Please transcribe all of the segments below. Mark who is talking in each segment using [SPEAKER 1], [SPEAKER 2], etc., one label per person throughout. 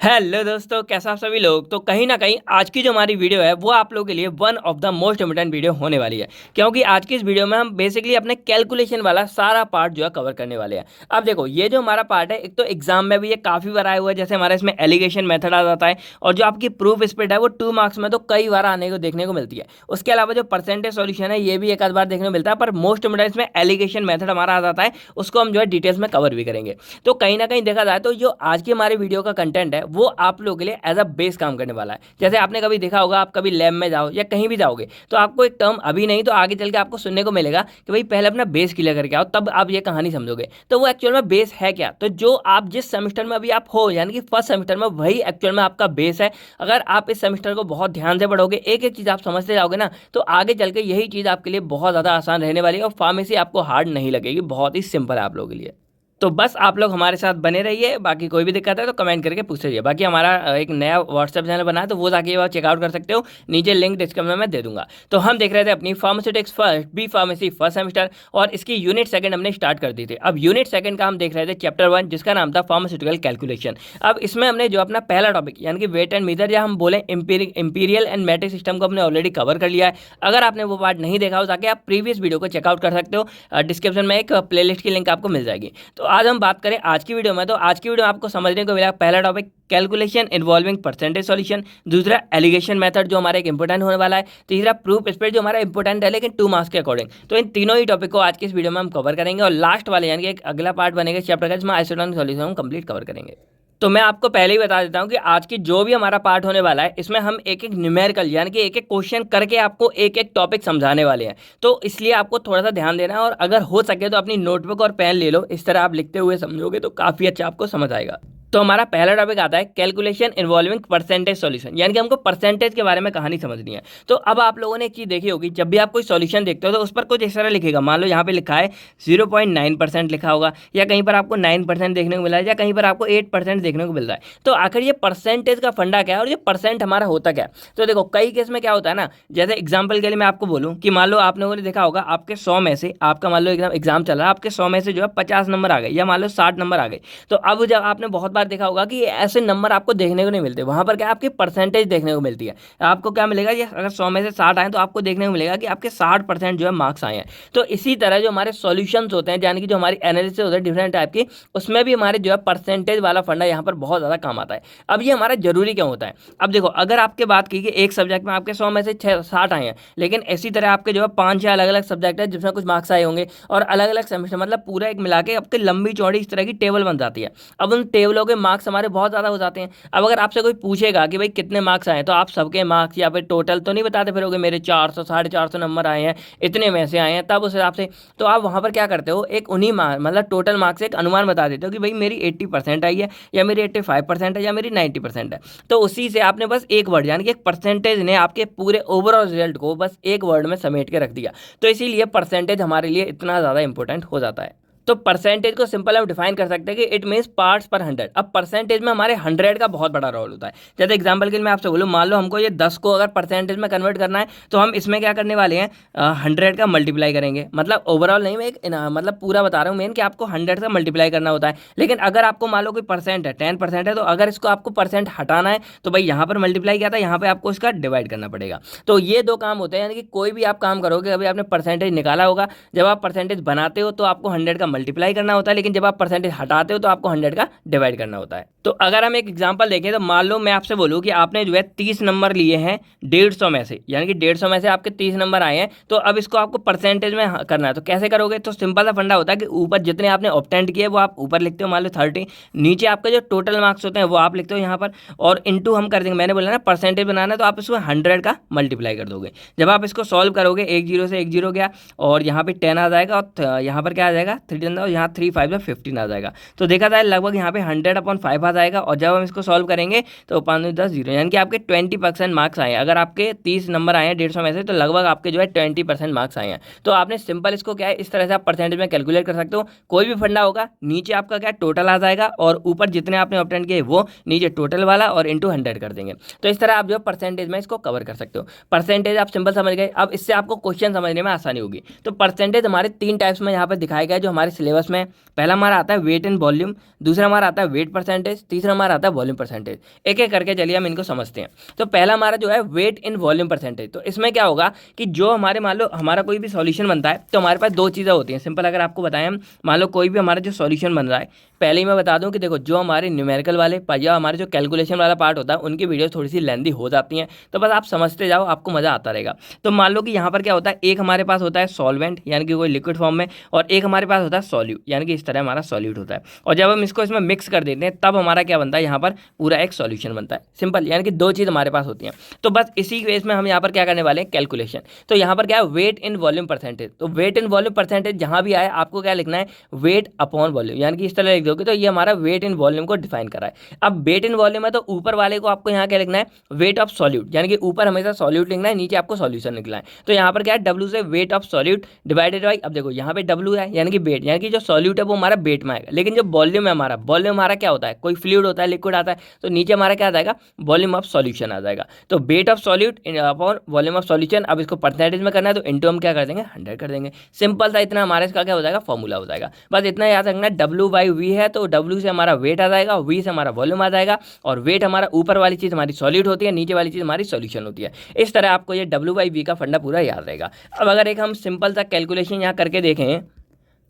[SPEAKER 1] Hello दोस्तों, कैसा आप सभी लोग। तो कहीं ना कहीं आज की जो हमारी वीडियो है वो आप लोगों के लिए one of the most important video होने वाली है, क्योंकि आज की इस वीडियो में हम बेसिकली अपने कैलकुलेशन वाला सारा पार्ट जो है कवर करने वाले हैं। अब देखो, ये जो हमारा पार्ट है, एक तो एग्जाम में भी ये काफ़ी बार आया हुआ है। जैसे हमारा इसमें एलिगेशन मेथड आ जाता है, और जो आपकी प्रूफ स्प्लिट है वो 2 मार्क्स में तो कई बार आने को देखने को मिलती है। उसके अलावा जो परसेंटेज सॉल्यूशन है ये भी एक आध बार देखने को मिलता है, पर मोस्ट इम्पोर्टेंट इसमें एलिगेशन मेथड हमारा आ जाता है। उसको हम जो है डिटेल्स में कवर भी करेंगे। तो कहीं ना कहीं देखा जाए तो जो आज की हमारी वीडियो का कंटेंट है वो आप लोगों के लिए एज अ बेस काम करने वाला है। जैसे आपने कभी देखा होगा, आप कभी लैब में जाओ या कहीं भी जाओगे तो आपको एक टर्म अभी नहीं तो आगे चल के आपको सुनने को मिलेगा कि भाई पहले अपना बेस क्लियर करके आओ, तब आप ये कहानी समझोगे। तो वो एक्चुअल में बेस है क्या? तो जो आप जिस सेमेस्टर में अभी आप हो, यानी कि फर्स्ट सेमेस्टर में, वही एक्चुअल में आपका बेस है। अगर आप इस सेमेस्टर को बहुत ध्यान से पढ़ोगे, एक एक चीज़ आप समझते जाओगे ना, तो आगे चल के यही चीज़ आपके लिए बहुत ज़्यादा आसान रहने वाली है और फार्मेसी आपको हार्ड नहीं लगेगी। बहुत ही सिंपल है आप लोगों के लिए। तो बस आप लोग हमारे साथ बने रहिए। बाकी कोई भी दिक्कत है तो कमेंट करके पूछ लीजिए। बाकी हमारा एक नया व्हाट्सएप चैनल बना है, तो वो जाके चेकआउट कर सकते हो। नीचे लिंक डिस्क्रिप्शन में दे दूंगा। तो हम देख रहे थे अपनी pharmaceutics first B pharmacy first semester, और इसकी यूनिट सेकंड हमने स्टार्ट कर दी थी। अब यूनिट सेकंड का हम देख रहे थे चैप्टर 1, जिसका नाम था फार्मास्यूटिकल कैलकुलेशन। अब इसमें हमने जो अपना पहला टॉपिक यानी कि वेट एंड मीजर, या हम बोले इंपीरियल एंड मैट्रिक सिस्टम को हमने ऑलरेडी कवर कर लिया है। अगर आपने वो पार्ट नहीं देखा हो, जाके आप प्रीवियस वीडियो को चेकआउट कर सकते हो। डिस्क्रिप्शन में एक प्लेलिस्ट की लिंक आपको मिल जाएगी। तो आज हम बात करें आज की वीडियो में, तो आज की वीडियो में आपको समझने को मिला पहला topic calculation involving percentage solution, दूसरा एलिगेशन मेथड जो हमारा एक इंपॉर्टेंट होने वाला है, तीसरा प्रूफ स्प्लिट जो हमारा इंपॉर्टेंट है लेकिन 2 मार्क्स के अकॉर्डिंग। तो इन तीनों ही टॉपिक को आज की इस वीडियो में हम कवर करेंगे, और लास्ट वाले यानी कि एक अगला पार्ट बनेगा चैप्टर का, जिसमें आइसोटोनिक सॉल्यूशन हम कंप्लीट कवर करेंगे। तो मैं आपको पहले ही बता देता हूं कि आज की जो भी हमारा पार्ट होने वाला है, इसमें हम एक एक न्यूमेरिकल यानी कि एक एक क्वेश्चन करके आपको एक एक टॉपिक समझाने वाले हैं। तो इसलिए आपको थोड़ा सा ध्यान देना है, और अगर हो सके तो अपनी नोटबुक और पेन ले लो। इस तरह आप लिखते हुए समझोगे तो काफ़ी अच्छा आपको समझ आएगा। तो हमारा पहला टॉपिक आता है कैलकुलेशन इन्वॉल्विंग परसेंटेज सॉल्यूशन, यानी कि हमको परसेंटेज के बारे में कहानी समझनी है। तो अब आप लोगों ने एक चीज़ देखी होगी, जब भी आप कोई सॉल्यूशन देखते हो तो उस पर कुछ इस तरह लिखेगा। मान लो यहाँ पे लिखा है 0.9% लिखा होगा, या कहीं पर आपको 9% देखने को मिला है, या कहीं पर आपको 8% देखने को मिल रहा है। तो आखिर ये परसेंटेज का फंडा क्या है, और ये परसेंट हमारा होता क्या है? तो देखो, कई केस में क्या होता है ना, जैसे एग्जाम्पल के लिए मैं आपको बोलूँ कि मान लो आप लोगों ने देखा होगा, आपके 100 में से, आपका मान लो एग्जाम चल रहा है, आपके 100 में से जो है 50 नंबर आ गए, या मान लो 60 नंबर आ गए। तो अब जब आपने बहुत बार देखा होगा कि ऐसे नंबर आपको देखने को नहीं मिलते, वहां पर क्या आपकी परसेंटेज देखने को मिलती है। आपको क्या मिलेगा, ये अगर 100 में से 60 आए तो आपको देखने को मिलेगा कि आपके 60% जो है मार्क्स आए हैं। तो इसी तरह जो हमारे सॉल्यूशंस होते हैं, यानी कि जो हमारी एनालिसिस होते हैं डिफरेंट टाइप की, उसमें भी हमारे जो है परसेंटेज वाला फंडा यहाँ पर बहुत ज़्यादा काम आता है। अब ये हमारा जरूरी क्यों होता है? अब देखो, अगर आपके बात की कि एक सब्जेक्ट में आपके 100 में से 60 आए हैं, लेकिन इसी तरह आपके जो है 5-6 अलग अलग सब्जेक्ट है जिसमें कुछ मार्क्स आए होंगे, और अलग अलग सेमेस्टर, मतलब पूरा एक मिला के आपकी लंबी चौड़ी इस तरह की टेबल बन जाती है। अब उन टेबलों के मार्क्स हमारे बहुत ज़्यादा हो जाते हैं। अब अगर आपसे कोई पूछेगा कि भाई कितने मार्क्स आए, तो आप सबके मार्क्स या फिर टोटल तो नहीं बताते फिरोगे, मेरे 400 450 नंबर आए हैं, इतने में से आए हैं, तब उस हिसाब से तो आप वहाँ पर क्या करते हो, एक उन्हीं मतलब टोटल मार्क्स से एक अनुमान बता देते हो कि भाई मेरी 80% आई है, या मेरी 85% है, या मेरी 90% है। तो उसी से आपने बस एक वर्ड यानी कि एक परसेंटेज ने आपके पूरे ओवरऑल रिजल्ट को बस एक वर्ड में समेट के रख दिया। तो इसीलिए परसेंटेज हमारे लिए इतना ज़्यादा इंपॉर्टेंट हो जाता है। तो परसेंटेज को सिंपल हम डिफाइन कर सकते हैं कि इट मीन्स पार्ट्स पर 100। अब परसेंटेज में हमारे 100 का बहुत बड़ा रोल होता है। जैसे एग्जांपल के लिए मैं आपसे बोलूँ, मान लो हमको ये 10 को अगर परसेंटेज में कन्वर्ट करना है, तो हम इसमें क्या करने वाले हैं, 100 का मल्टीप्लाई करेंगे। मतलब ओवरऑल नहीं, मैं एक मतलब पूरा बता रहा हूँ मेन, कि आपको 100 का मल्टीप्लाई करना होता है। लेकिन अगर आपको मान लो कोई परसेंट है, 10% है, तो अगर इसको आपको परसेंट हटाना है तो भाई यहाँ पर मल्टीप्लाई किया था, यहाँ पर आपको इसका डिवाइड करना पड़ेगा। तो ये 2 काम होते हैं, यानी कि कोई भी आप काम करोगे, अभी आपने परसेंटेज निकाला होगा, जब आप परसेंटेज बनाते हो तो आपको 100 का मल्टीप्लाई करना होता है, लेकिन जब आप परसेंटेज हटाते हो तो आपको 100 का डिवाइड करना होता है। तो अगर हम एक एग्जांपल देखें, तो मान लो मैं आपसे बोलूं कि आपने जो है 30 नंबर लिए हैं 150 में से, यानी कि 150 में से आपके 30 नंबर आए हैं, तो अब इसको आपको परसेंटेज में करना है। तो कैसे करोगे? तो सिंपल सा फंडा होता है कि ऊपर जितने आपने ऑब्टेंड किए वो आप ऊपर लिखते हो, मान लो 30, नीचे आपके जो टोटल मार्क्स होते हैं वो आप लिखते हो यहाँ पर, और इंटू हम कर देंगे, मैंने बोला ना परसेंटेज बनाना है, तो आप इसमें 100 का मल्टीप्लाई कर दोगे। जब आप इसको सॉल्व करोगे, 1 0 से 1 0 गया, और यहाँ पे 10 आ जाएगा, और यहाँ पर क्या आ जाएगा 3 और यहाँ 3 5 15 आ जाएगा। तो देखा जाए लगभग यहाँ पे 100/5 आ जाएगा, और जब हम इसको सॉल्व करेंगे तो 5 10 0, यानी कि आपके 20% मार्क्स आए हैं। अगर आपके 30 नंबर आए हैं 150 में से, तो लगभग आपके जो है 20% मार्क्स आए हैं। तो आपने सिंपल इसको क्या है, इस तरह से आप परसेंटेज में कैलकुलेट कर सकते हो। कोई भी फंडा होगा, नीचे आपका क्या टोटल आ जाएगा, और ऊपर जितने आपने ऑब्टेंड किए वो नीचे टोटल वाला, और इंटू 100 कर देंगे। तो इस तरह आप जो परसेंटेज में इसको कवर कर सकते हो। परसेंटेज आप सिंपल समझ गए। अब इससे आपको क्वेश्चन समझने में आसानी होगी। तो परसेंटेज हमारे 3 टाइप्स में यहाँ पर दिखाए गए, जो हमारे हमारे सिलेबस में पहला हमारा आता है वेट इन वॉल्यूम, दूसरा हमारा आता है वेट परसेंटेज, तीसरा हमारा आता है वॉल्यूम परसेंटेज। एक एक करके चलिए हम इनको समझते हैं। तो पहला हमारा जो है वेट इन वॉल्यूम परसेंटेज, तो इसमें क्या होगा कि जो हमारे मान लो हमारा कोई भी सॉल्यूशन बनता है तो हमारे पास दो चीज़ें होती हैं। सिंपल अगर आपको बताएं, हम मान लो कोई भी हमारा जो सॉल्यूशन बन रहा है, पहले ही मैं बता दूं कि देखो जो हमारे न्यूमेरिकल वाले या हमारे जो कैलकुलेशन वाला पार्ट होता है उनकी वीडियो थोड़ी सी लेंदी हो जाती हैं, तो बस आप समझते जाओ, आपको मज़ा आता रहेगा। तो मान लो कि यहाँ पर क्या होता है, एक हमारे पास होता है सॉल्वेंट यानी कि कोई लिक्विड फॉर्म में, और एक हमारे पास होता है सॉल्यूट यानी कि इस तरह हमारा सॉल्यूट होता है। और जब हम इसको इसमें मिक्स कर देते हैं तब हमारा क्या बनता है, यहाँ पर पूरा एक सॉल्यूशन बनता है। सिंपल, यानी कि दो चीज़ हमारे पास होती हैं। तो बस इसी केस में हम यहाँ पर क्या करने वाले हैं, कैलकुलेशन। तो यहाँ पर क्या है, वेट इन वॉल्यूम परसेंटेज। तो वेट इन वॉल्यूम परसेंटेज जहाँ भी आए आपको क्या लिखना है, वेट अपॉन वॉल्यूम, यानी कि इस तरह लिख दोगे तो ये हमारा वेट इन वॉल्यूम को डिफाइन करा है। अब वेट इन वॉल्यूम है तो ऊपर वाले को आपको यहाँ क्या लिखना है, वेट ऑफ सॉल्यूट, यानी कि ऊपर हमेशा सॉल्यूट लिखना है, नीचे आपको सॉल्यूशन लिखना है। तो यहाँ पर क्या है, डब्ल्यू से wait of solute divided by, अब देखो यहाँ पे डब्ल्यू है यानी कि वेट, यानी कि जो सॉल्यूट है वो हमारा वेट में आएगा, लेकिन जो वॉल्यूम है हमारा, वॉल्यूम हमारा क्या होता है, कोई फ्लूइड होता है, लिक्विड आता है, तो नीचे हमारा क्या आ जाएगा, वॉल्यूम ऑफ सॉल्यूशन आ जाएगा। तो wait of solute upon volume of solution. अब इसको परसेंटेज में करना है तो इंटू हम क्या कर देंगे, 100 कर देंगे। सिंपल था इतना, हमारा इसका क्या हो जाएगा, फॉर्मूला हो जाएगा। बस इतना याद रखना है, डब्ल्यू बाई वी है तो डब्ल्यू से हमारा वेट आ जाएगा, वी से हमारा वॉल्यूम आ जाएगा, और वेट हमारा ऊपर वाली चीज़ हमारी सॉल्यूट होती है, नीचे वाली चीज़ हमारी सॉल्यूशन होती है। इस तरह आपको ये डब्ल्यू बाई वी का फंडा पूरा याद रहेगा। अब अगर एक हम सिंपल सा कैलकुलेशन यहाँ करके देखें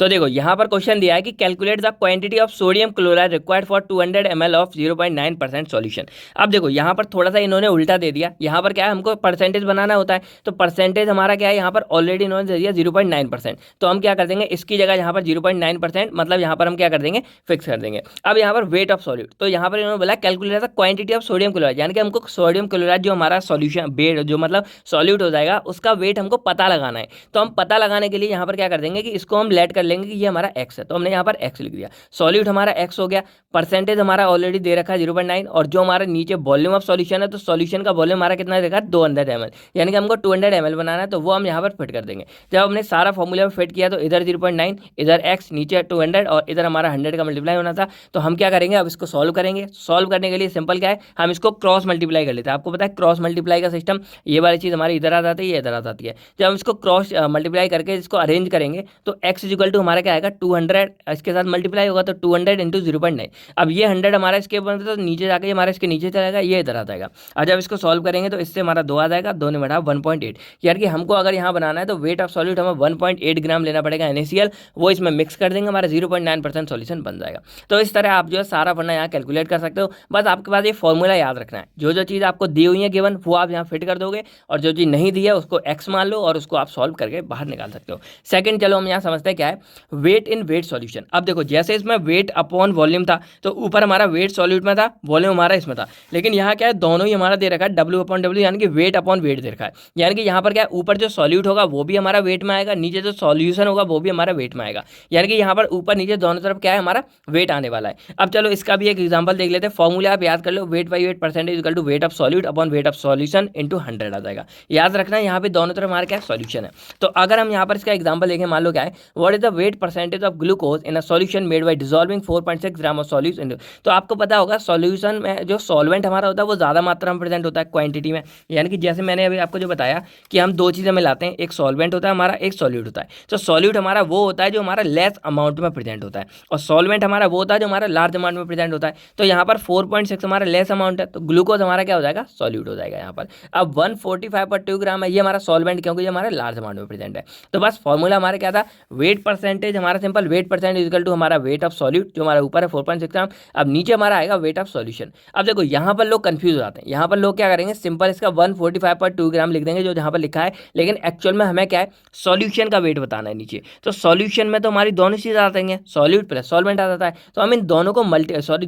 [SPEAKER 1] तो देखो यहाँ पर क्वेश्चन दिया है कि calculate the quantity of sodium chloride required for 200 ml of 0.9% solution. अब देखो यहाँ पर थोड़ा सा इन्होंने उल्टा दे दिया, यहाँ पर क्या है, हमको परसेंटेज बनाना होता है, तो परसेंटेज हमारा क्या है, यहाँ पर ऑलरेडी इन्होंने दे दिया 0.9%, तो हम क्या कर देंगे, इसकी जगह यहाँ पर 0.9% मतलब यहाँ पर हम क्या कर देंगे, फिक्स कर देंगे। अब यहाँ पर वेट ऑफ सॉल्यूट, तो यहाँ पर इन्होंने बोला calculate the quantity of sodium chloride, यानी कि हमको सोडियम क्लोराइड जो हमारा सॉल्यूशन वेट जो मतलब सॉल्यूट हो जाएगा उसका वेट हमको पता लगाना है। तो हम पता लगाने के लिए यहाँ पर क्या कर देंगे कि इसको हम लेट कर लेंगे कि ये हमारा एक्स है, तो हमने यहाँ पर एक्स लिख दिया। सॉल्यूट हमारा एक्स हो गया, परसेंटेज हमारा ऑलरेडी दे रखा है 0.9, और जो हमारा नीचे वॉल्यूम ऑफ सॉल्यूशन है तो सॉल्यूशन का वॉल्यूम हमारा कितना देखा है, 200 ml, यानी कि हमको 200 ml बनाना है, तो वो हम यहाँ पर फिट कर देंगे। जब हमने सारा फॉर्मूला में फिट किया तो इधर 0.9, इधर एक्स, नीचे 200 और इधर हमारा 100 का मल्टीप्लाई होना था। तो हम क्या करेंगे, अब इसको सॉल्व करेंगे। सॉल्व करने के लिए सिंपल क्या है, हम इसको क्रॉस मल्टीप्लाई कर लेते हैं। आपको पता है क्रॉस मल्टीप्लाई का सिस्टम, ये वाली चीज़ हमारी इधर आ जाती है, ये इधर आ जाती है। जब हम इसको क्रॉस मल्टीप्लाई करके इसको अरेंज करेंगे तो एक्स इक्वल टू हमारा क्या आएगा, 200, इसके साथ मल्टीप्लाई होगा तो 200 इंटू 0.9। अब ये 100 हमारा इसके ऊपर तो नीचे जाकर हमारा इसके नीचे चलेगा, ये इधर आ जाएगा। और जब इसको सॉल्व करेंगे तो इससे हमारा 2 आ जाएगा, 2 ने बढ़ा 1.8, यानी कि हमको अगर यहाँ बनाना है तो वेट ऑफ सॉल्यूट हमें 1.8 ग्राम लेना पड़ेगा NaCl, वो इसमें मिक्स कर देंगे, हमारा 0.9% सॉल्यूशन बन जाएगा। तो इस तरह आप जो है सारा फंडा यहाँ कैलकुलेट कर सकते हो। बस आपके पास ये फॉर्मूला याद रखना है, जो जो चीज़ आपको दी हुई है गिवन वो आप यहाँ फिट कर दोगे, और जो चीज़ नहीं दी है उसको एक्स मान लो और उसको आप सॉल्व करके बाहर निकाल सकते हो। सेकंड, चलो हम यहाँ समझते हैं क्या है वेट इन वेट सॉल्यूशन। अब देखो जैसे इसमें वेट अपॉन वॉल्यूम था तो ऊपर हमारा वेट सॉल्यूट में था, वॉल्यूम हमारा इसमें था, लेकिन यहाँ क्या है, दोनों ही हमारा दे रखा है डब्ल्यू अपॉन डब्ल्यू, यानी कि वेट अपॉन वेट दे रखा है। यानी कि यहाँ पर क्या है, ऊपर जो सॉल्यूट होगा वो भी हमारा वेट में आएगा, नीचे जो सॉल्यूशन होगा वो भी हमारा वेट में आएगा, यानी कि यहाँ पर ऊपर नीचे दोनों तरफ क्या है, हमारा वेट आने वाला है। अब चलो इसका भी एक एग्जाम्पल देख लेते हैं। फॉर्मूला आप याद कर लो, weight by weight percentage equal to weight of solute upon weight of solution into 100 आ जाएगा। याद रखना है यहाँ पे दोनों तरफ हमारा क्या सॉल्यूशन है। तो अगर हम यहाँ पर इसका एग्जाम्पल देखें, मान लो क्या है, what is the wait percentage of glucose in a solution made by dissolving 4.6 gram of solution. तो आपको पता होगा सॉल्यूशन में जो सॉल्वेंट हमारा होता है वो ज़्यादा मात्रा में प्रेजेंट होता है क्वांटिटी में, यानी कि जैसे मैंने अभी आपको जो बताया कि हम दो चीज़ें मिलाते हैं, एक सॉल्वेंट होता है हमारा, एक सॉल्यूट होता है। तो सॉल्यूट हमारा वो होता है जो हमारा लेस अमाउंट में प्रेजेंट होता है, और सॉल्वेंट हमारा वो होता है जो हमारा लार्ज अमाउंट में प्रेजेंट होता है। तो यहाँ पर 4.6 हमारा लेस अमाउंट है, तो ग्लूकोज हमारा क्या हो जाएगा, सॉल्यूट हो जाएगा यहाँ पर। अब 145/2 ग्राम है, ये हमारा सॉल्वेंट क्योंकि ये हमारा लार्ज अमाउंट में प्रेजेंट है। तो बस फॉर्मूला हमारा क्या था, वेट परसेंटेज हमारा simple, weight percentage equal to हमारा वेट ऑफ सॉल्यूट जो हमारा ऊपर है 4.6 ग्राम, अब नीचे हमारा आएगा वेट ऑफ सॉल्यूशन। अब देखो यहाँ पर लोग कंफ्यूज हो जाते हैं, यहाँ पर लोग क्या करेंगे, सिंपल इसका 145/2 ग्राम लिख देंगे जो जहाँ पर लिखा है, लेकिन एक्चुअल में हमें क्या है, सॉल्यूशन का वेट बताना है नीचे। तो सॉल्यूशन में तो हमारी दोनों चीज़ आ जाएंगे, सॉल्यूट प्लस सॉल्वेंट आ जाता है, तो हम इन दोनों को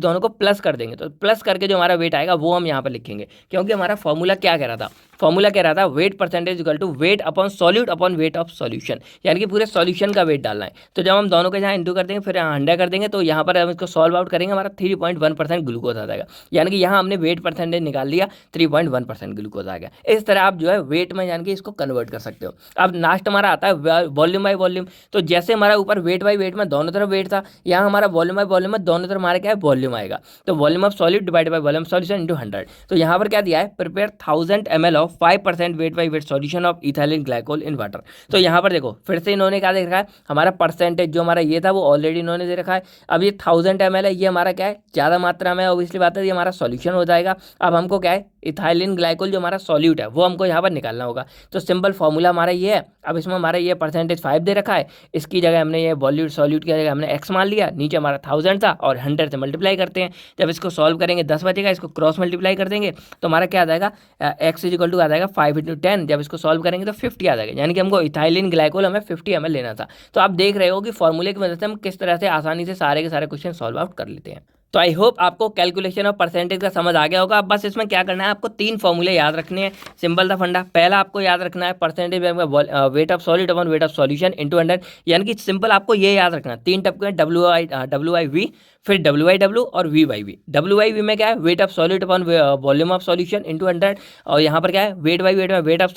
[SPEAKER 1] दोनों को प्लस कर देंगे, तो प्लस करके जो हमारा वेट आएगा वो हम यहाँ पर लिखेंगे, क्योंकि हमारा फॉर्मूला क्या कह रहा था, फॉर्मूला कह रहा था weight percentage equal to weight upon solute upon weight of solution, यानी कि पूरे सॉल्यूशन का वेट डालना है। तो जब हम दोनों के यहाँ इंटू कर देंगे फिर यहाँ 100 कर देंगे, तो यहाँ पर हम इसको सॉल्व आउट करेंगे, हमारा 3.1% ग्लूकोज आ जाएगा, यानी कि यहाँ हमने वेट परसेंटेज निकाल लिया, 3.1% ग्लूकोज आ गया। इस तरह आप जो है वेट में यानी कि इसको कन्वर्ट कर सकते हो। अब लास्ट हमारा आता है वॉल्यूम बाई वॉल्यूम। तो जैसे हमारा ऊपर वेट बाई वेट में दोनों तरफ वेट था, यहाँ हमारा वॉल्यूम बाई वॉल्यूम में दोनों तरफ हमारा क्या है, वॉल्यूम आएगा। तो volume of solid divide by volume solution into 100। तो यहाँ पर क्या दिया है, prepare 1000 ml of of 5% wait by wait solution of ethylene glycol in water. तो यहाँ पर देखो फिर से इन्होंने क्या दे रखा है, हमारा परसेंटेज जो हमारा ये था वो ऑलरेडी इन्होंने दे रखा है। अब ये 1000 ml है, ये हमारा क्या है ज़्यादा मात्रा में, ऑब्वियसली बात है ये हमारा सॉल्यूशन हो जाएगा। अब हमको क्या है इथाइलिन ग्लाइकोल जो हमारा सॉल्यूट है वो हमको यहाँ पर निकालना होगा। तो सिंपल फॉर्मूला हमारा ये है। अब इसमें हमारा ये परसेंटेज 5 दे रखा है, इसकी जगह हमने ये वॉल्यूट सॉल्यूट की जगह हमने x मान लिया, नीचे हमारा 1000 था और 100 से मल्टीप्लाई करते हैं। जब इसको सॉल्व करेंगे 10 बचेगा, इसको क्रॉस मल्टीप्लाई कर देंगे तो हमारा क्या आ जाएगा x इक्वल टू आ जाएगा 5 × 10। जब इसको सॉल्व करेंगे तो 50 आ जाएगा, यानी कि हमको इथाइलिन ग्लाइकोल हमें 50 ml लेना था। तो आप देख रहे हो कि फॉर्मूले की मदद से हम किस तरह से आसानी से सारे के सारे क्वेश्चन सॉल्व आउट कर लेते हैं। तो आई होप आपको कैलकुलेशन और परसेंटेज का समझ आ गया होगा। अब बस इसमें क्या करना है, आपको 3 फॉर्मूले याद रखने हैं। सिंपल सा फंडा, पहला आपको याद रखना है percentage weight of solid upon weight of solution into 100, यानी कि सिंपल आपको ये याद रखना 3 टपके हैं, WI/V, फिर WI/W और V/V। WI/V में क्या है weight of solid upon volume of solution into 100, और यहाँ पर क्या है वेट बाई वेट में wait of